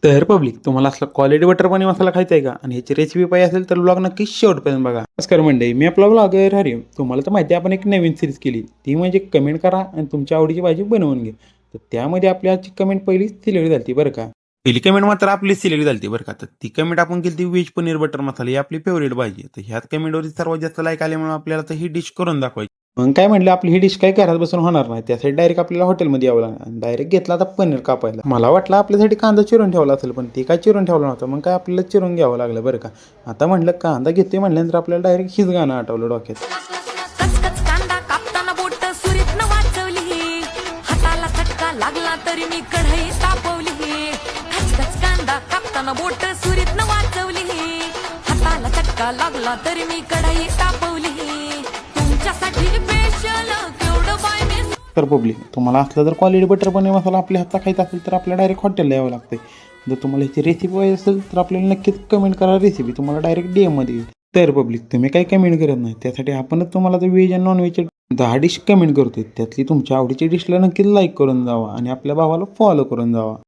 तर पब्लिक तुम्हाला असला क्वालिटी बटर पनीर मसाला खायचा आहे का आणि ह्याची रेसिपी पाहिजे असेल तर ब्लॉग नक्की शेवटपर्यंत बघा. नमस्कार मंडळी, मी आपला ब्लॉगर हरिओम. तुम्हाला तर माहिती आहे आपण एक नवीन सिरीज केली, ती म्हणजे कमेंट करा आणि तुमच्या आवडीची भाजी बनवून घे. तर त्यामध्ये आपली आजची कमेंट पहिली सिलेक्ट झाली बरं का. पहिली कमेंट मात्र आपली सिलेक्ट झाली बरं का. तर ती कमेंट आपण केली ती व्हेज पनीर बटर मसाला ही आपली फेवरेट भाजी आहे. तर ह्याच कमेंटवरती सर्वात जास्त लाईक आल्यामुळे आपल्याला तर ही डिश करून दाखवायची. मग काय म्हटलं, आपली ही डिश काय घरात बसून होणार नाही, त्यासाठी डायरेक्ट आपल्याला हॉटेलमध्ये यावं लागणार. डायरेक्ट घेतला आता पनीर कापायला. मला वाटलं आपल्यासाठी कांदा चिरून ठेवला असेल, पण ते काय चिरून ठेवला नव्हता. मग काय आपल्याला चिरून घ्यावं लागलं बरं का. आता म्हटलं कांदा घेतोय म्हटल्यानंतर आपल्याला डायरेक्ट हीच गाणं आठवलं डोक्यात. कचकच कांदा कापताना बोट सुरीतनं वाचवली, हाताला चटका लागला तरी मी कढई तापवली. कचकच कांदा कापताना बोट सुरीतनं वाचवली, हाताला चटका लागला तरी मी कढई तापवली. तुमच्यासाठी स्पेशल केवढं बाय मी. तर पब्लिक तुम्हाला असलं जर क्वालिटी बटर पनीर मसाला आपल्या हातचा खायचा असेल तर आपल्याला डायरेक्ट हॉटेलला यावं लागतं. जर तुम्हाला ह्याची रेसिपी पाहिजे असेल तर आपल्याला नक्कीच कमेंट करा, रेसिपी तुम्हाला डायरेक्ट डीएममध्ये येईल. तर पब्लिक तुम्ही काही कमेंट करत नाही, त्यासाठी आपणच तुम्हाला तर व्हेज आणि नॉनव्हेजचे 10 डिश कमेंट करतोय. त्यातली तुमच्या आवडीची डिशला नक्कीच लाईक करून जावा आणि आपल्या भावाला फॉलो करून जावा.